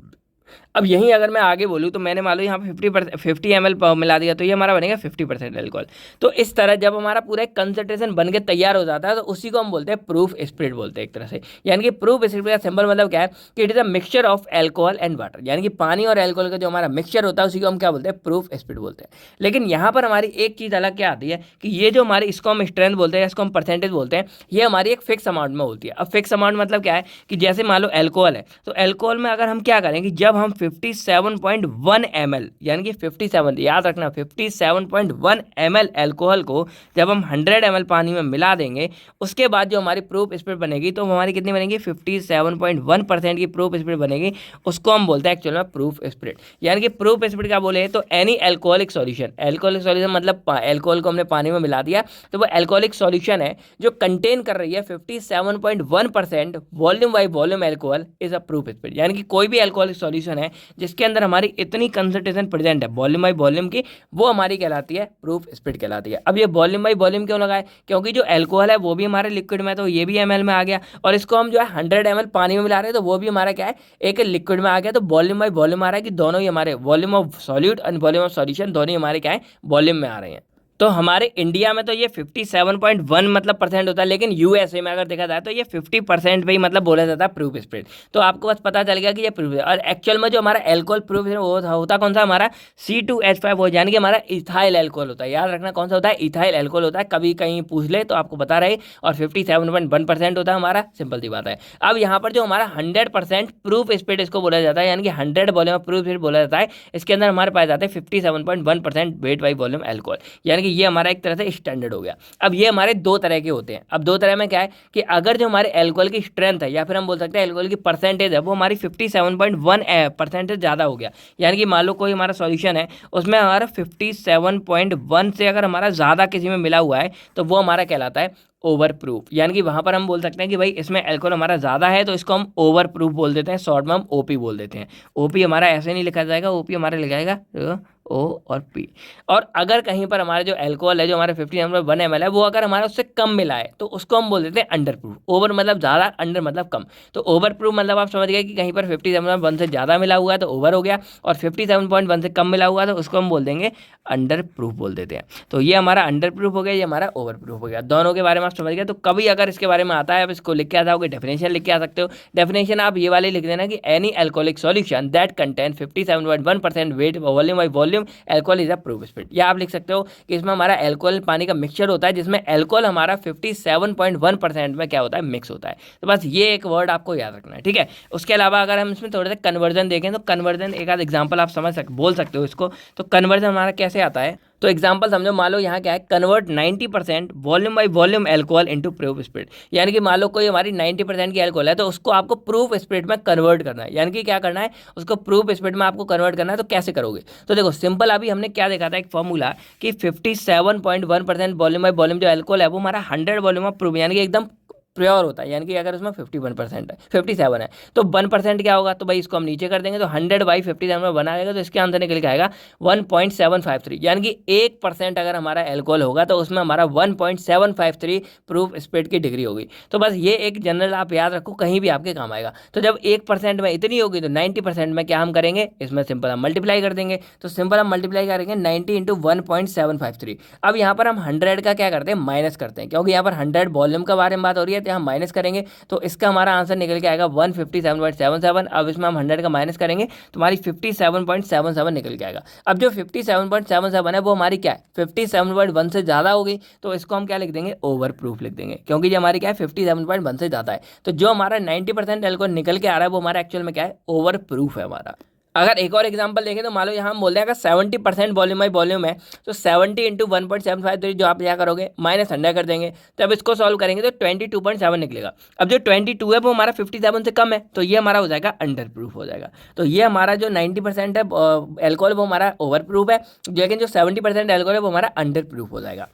[SPEAKER 1] अब यहीं अगर मैं आगे बोलूँ तो मैंने मान लो यहाँ पे 50 ml मिला दिया, तो ये हमारा बनेगा 50% अल्कोहल। तो इस तरह जब हमारा पूरा एक कंसंट्रेशन बन के तैयार हो जाता है तो उसी को हम बोलते हैं प्रूफ स्प्रेड बोलते हैं एक तरह से। यानी कि प्रूफ स्प्रेड का सिंबल मतलब क्या है कि it is a mixture of alcohol and water, यानी कि पानी और अल्कोहल का जो हमारा मिक्सचर होता है उसी को हम क्या बोलते हैं प्रूफ स्प्रेड बोलते हैं। लेकिन यहाँ पर हमारी एक चीज़ अलग क्या आती है कि ये जो हमारी इसको हम स्ट्रेंथ बोलते हैं, इसको हम परसेंटेज बोलते हैं, ये हमारी एक फिक्स अमाउंट में होती है। अब फिक्स अमाउंट मतलब क्या है कि जैसे मान लो अल्कोहल है, तो अल्कोहल में अगर हम क्या करें कि जब हम 57.1 ml यानी कि 57, याद रखना 57.1 ml अल्कोहल को जब हम 100 ml पानी में मिला देंगे, उसके बाद जो हमारी प्रूफ स्प्रेड बनेगी तो हमारी कितनी बनेगी 57.1% की प्रूफ स्प्रेड बनेगी। उसको हम बोलते हैं एक्चुअल में प्रूफ स्प्रेड। यानी कि प्रूफ स्प्रेड क्या बोले तो any alcoholic solution, alcoholic solution मतलब अल्कोहल को हमने पानी में मिला दिया तो वो अल्कोहलिक सॉल्यूशन है जो कंटेन कर रही है 57.1% volume by volume alcohol is a proof spread. यानी कि कोई भी अल्कोहलिक सॉल्यूशन है जिसके अंदर हमारी इतनी कंसंट्रेशन प्रेजेंट है वॉल्यूम बाई वॉल्यूम की, वो हमारी कहलाती है प्रूफ स्प्रेड कहलाती है। अब ये वॉल्यूम बाई वॉल्यूम क्यों लगाए, क्योंकि जो अल्कोहल है वो भी हमारे लिक्विड में, तो ये भी ml में आ गया, और इसको हम जो है 100 ml पानी में मिला रहे हैं तो वो भी हमारा क्या है एक लिक्विड में आ गया। तो वॉल्यूम बाई वॉल्यूम आ रहा है कि दोनों ही हमारे volume of solute and volume of solution दोनों ही हमारे क्या है वॉल्यूम में आ रहे हैं। तो हमारे इंडिया में तो ये 57.1 मतलब परसेंट होता है, लेकिन यूएसए में अगर देखा जाए तो ये 50% पे ही मतलब बोला जाता है प्रूफ स्प्रेड। तो आपको बस पता चल गया कि ये प्रूफ है। और एक्चुअल में जो हमारा एल्कोहल प्रूफ है वो होता कौन सा, हमारा C2H5 हो, यानी कि हमारा इथाइल एल्कोहल होता है। याद रखना कौन सा होता है, इथाइल एल्कोहल होता है, कभी कहीं पूछ ले तो आपको बता रहे। और 57.1% होता है हमारा, सिंपल सी बात है। अब यहाँ पर जो हमारा 100% प्रूफ स्प्रेड इसको बोला जाता है, यानी कि 100 वॉल्यूम प्रूफ स्प्रेड बोला जाता है। इसके अंदर हमारे पास जाते हैं 57.1% वेट बाई वॉल्यूम एल्कोहल, यानी कि ये हमारा एक तरह से स्टैंडर्ड हो गया। अब ये हमारे दो तरह के होते हैं। अब दो तरह में क्या है कि अगर जो हमारे एल्कोहल की स्ट्रेंथ है, या फिर हम बोल सकते हैं एल्कोहल की परसेंटेज है, वो हमारी 57.1% ज़्यादा हो गया, यानी कि मान लो कोई हमारा सॉल्यूशन है उसमें हमारा 57.1 से अगर हमारा ज़्यादा किसी में मिला हुआ है तो वो हमारा कहलाता है ओवर प्रूफ। यानी कि वहाँ पर हम बोल सकते हैं कि भाई इसमें एल्कोहल हमारा ज़्यादा है तो इसको हम ओवर प्रूफ बोल देते हैं, शॉर्ट में हम ओपी बोल देते हैं। ओपी हमारा ऐसे नहीं लिखा जाएगा, ओपी हमारा लिखाएगा ओ और पी। और अगर कहीं पर हमारा जो एल्कोहल है, जो हमारे 50 ml है, वो अगर हमारा उससे कम मिला है तो उसको हम बोल देते हैं अंडर प्रूफ। ओवर मतलब ज़्यादा, अंडर मतलब कम। तो ओवर प्रूफ मतलब आप समझ गए कि कहीं पर 57.1 से ज़्यादा मिला हुआ है तो ओवर हो गया, और 57.1 से कम मिला हुआ है तो उसको हम बोल देंगे अंडर प्रूफ बोल देते हैं। तो ये हमारा अंडर प्रूफ हो गया, ये हमारा ओवर प्रूफ हो गया। दोनों के बारे में आप समझ गए। तो कभी अगर इसके बारे में आता है, आप इसको लिख के आ जाओगे, डेफिनेशन लिख के आ सकते हो। डेफिनेशन आप ये वाले लिख देना कि any alcoholic solution that contain 57.1% weight volume by volume alcohol is a proof spirit. या आप लिख सकते हो कि इसमें हमारा एल्कोहल पानी का मिक्सचर होता है, जिसमें एल्कोहल हमारा 57.1% में क्या होता है, मिक्स होता है। तो बस ये एक वर्ड आपको याद रखना है, ठीक है। उसके अलावा अगर हम इसमें थोड़े से कन्वर्जन देखें तो कन्वर्जन एक आध एग्जाम्पल आप बोल सकते हो इसको। तो कन्वर्जन हमारा कैसे आता है, तो एग्जांपल समझो, मान लो यहाँ क्या है, convert 90% volume by volume alcohol into proof spread. यानी कि मान लो कोई हमारी 90% की एल्कोहल है तो उसको आपको प्रूफ स्प्रेड में कन्वर्ट करना है। यानी कि क्या करना है, उसको प्रूफ स्प्रेड में आपको कन्वर्ट करना है। तो कैसे करोगे, तो देखो सिंपल, अभी हमने क्या देखा था, एक फॉर्मूला कि 57.1% वॉल्यूम बाई वॉल्यूम जो एल्कोहल है वो हमारा 100 वॉल्यूम ऑफ प्रूफ, यानी कि एकदम प्योर होता है। यानी कि अगर उसमें 51% है, 57 है, तो 1% क्या होगा, तो भाई इसको हम नीचे कर देंगे तो 100/57 में बना आएगा। तो इसके आंसर निकल के आएगा 1.753, यानी कि 1% अगर हमारा एल्कोहल होगा तो उसमें हमारा 1.753 प्रूफ स्प्रेड की डिग्री होगी। तो बस ये एक जनरल आप याद रखो, कहीं भी आपके काम आएगा। तो जब 1% में इतनी होगी तो 90% में क्या हम करेंगे, इसमें सिंपल हम मल्टीप्लाई कर देंगे। तो सिंपल हम मल्टीप्लाई करेंगे 90 × 1.753। अब यहाँ पर हम 100 का क्या करते हैं, माइनस करते हैं, क्योंकि यहाँ पर 100 वॉल्यूम का बारे में बात हो रही है, तो हम माइनस करेंगे। तो इसका हमारा आंसर निकल के आएगा 157.77। अब इसमें हम 100 का माइनस करेंगे तो हमारी 57.77 निकल के आएगा। अब जो 57.77 है वो हमारी क्या है, 57.1 से ज़्यादा होगी, तो इसको हम क्या लिख देंगे, ओवर प्रूफ लिख देंगे, क्योंकि जो हमारी क्या है 57.1 से ज़्यादा है। तो जो हमारा 90% एल्कोहल निकल के आ रहा है वो हमारा एक्चुअल में क्या है, ओवर प्रूफ है हमारा। अगर एक और एग्जांपल देखें तो मान लो यहाँ हम बोल रहे हैं अगर 70% वॉल्यूम बाई वॉल्यूम है तो 70 × 1.753 जो आप यहाँ करोगे माइनस 100 कर देंगे। तो अब इसको सॉल्व करेंगे तो 22.7 निकलेगा। अब जो 22 है वो हमारा 57 से कम है, तो ये हमारा हो जाएगा अंडर प्रूफ हो जाएगा। तो ये हमारा जो 90% है एल्कोहल वो हमारा ओवर प्रूफ है, लेकिन जो 70% एल्कोहल है वो हमारा अंडर प्रूफ हो जाएगा।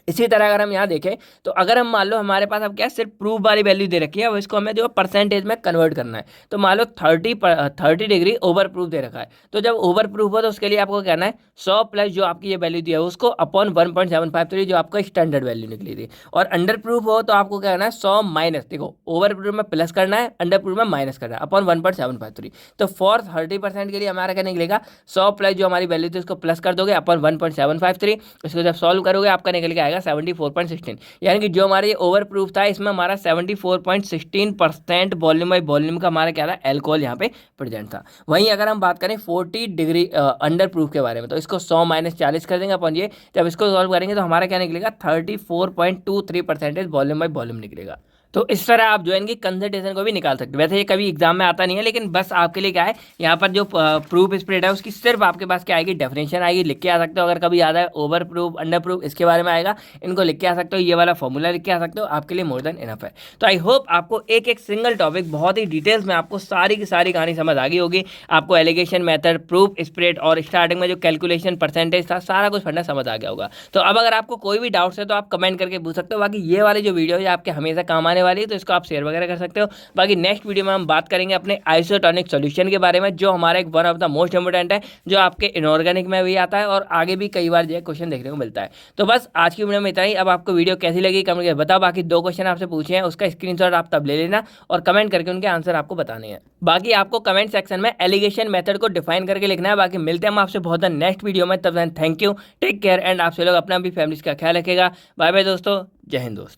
[SPEAKER 1] इसी तरह अगर हम यहाँ देखें तो अगर हम मान लो हमारे पास अब क्या सिर्फ प्रूफ वाली वैल्यू दे रखी है, अब इसको हमें जो परसेंटेज में कन्वर्ट करना है। तो मान लो 30 डिग्री ओवर प्रूफ दे रखा है, तो जब ओवर प्रूफ हो तो उसके लिए आपको कहना है 100 प्लस जो आपकी ये वैल्यू दी है उसको अपॉन 1.753 जो आपका स्टैंडर्ड वैल्यू निकली थी। और अंडर प्रूफ हो तो आपको कहना है 100 माइनस, देखो ओवर प्रूफ में प्लस करना है, अंडर प्रूफ में माइनस करना है, अपॉन 1.753। तो फॉर 30% के लिए हमारा क्या निकलेगा, 100 प्लस जो हमारी वैल्यू थी उसको प्लस कर दोगे अपॉन 1.753। इसको जब सॉल्व करोगे आपका निकल के आएगा 74.16, यानी कि जो हमारे ओवर प्रूफ था इसमें हमारा 74.16% वॉल्यूम बाई वॉल्यूम का हमारा क्या था, एल्कोहल यहाँ पे प्रेजेंट था। वहीं अगर हम बात करें 40 डिग्री अंडर प्रूफ के बारे में तो इसको 100 माइनस 40 कर देंगे अपन ये, जब इसको सॉल्व करेंगे तो हमारा क्या निकलेगा 34.23% वॉल्यूम बाई वॉल्यूम निकलेगा। तो इस तरह आप जो है इनकी कंसंट्रेशन को भी निकाल सकते हो। वैसे ये कभी एग्जाम में आता नहीं है, लेकिन बस आपके लिए क्या है, यहाँ पर जो प्रूफ स्प्रेड है उसकी सिर्फ आपके पास क्या आएगी, डेफिनेशन आएगी, लिख के आ सकते हो। अगर कभी याद है ओवर प्रूफ अंडर प्रूफ इसके बारे में आएगा, इनको लिख के आ सकते हो, ये वाला फॉर्मूला लिख के आ सकते हो, आपके लिए मोर देन इनफ है। तो आई होप आपको एक एक सिंगल टॉपिक बहुत ही डिटेल्स में आपको सारी की सारी कहानी समझ आ गई होगी। आपको एलिगेशन मेथड, प्रूफ स्प्रेड और स्टार्टिंग में जो कैलकुलेशन परसेंटेज था सारा कुछ फंडा समझ आ गया होगा। तो अब अगर आपको कोई भी डाउट्स है तो आप कमेंट करके पूछ सकते हो। बाकी ये वाली जो वीडियो है आपके हमेशा काम आने आने वाली है, तो इसको आप शेयर वगैरह कर सकते हो। बाकी नेक्स्ट वीडियो में हम बात करेंगे अपने आइसोटोनिक सॉल्यूशन के बारे में, जो हमारा एक one of the most important है, जो आपके इनऑर्गेनिक में भी आता है और आगे भी कई बार जो है क्वेश्चन देखने को मिलता है। तो बस आज की वीडियो में इतना ही। अब आपको वीडियो कैसी लगी कमेंट करके बताओ। बाकी 2 क्वेश्चन आपसे पूछे हैं, उसका स्क्रीनशॉट आप तब ले लेना और कमेंट करके उनके आंसर आपको बताने हैं। बाकी आपको कमेंट सेक्शन में एलिगेशन मेथड को डिफाइन करके लिखना है। बाकी मिलते हैं हम आपसे बहुत नेक्स्ट वीडियो में, तब तक thank you, take care and आप सब लोग अपना भी फैमिली का ख्याल रखेगा। बाय बाय दोस्तों, जय हिंद दोस्तों।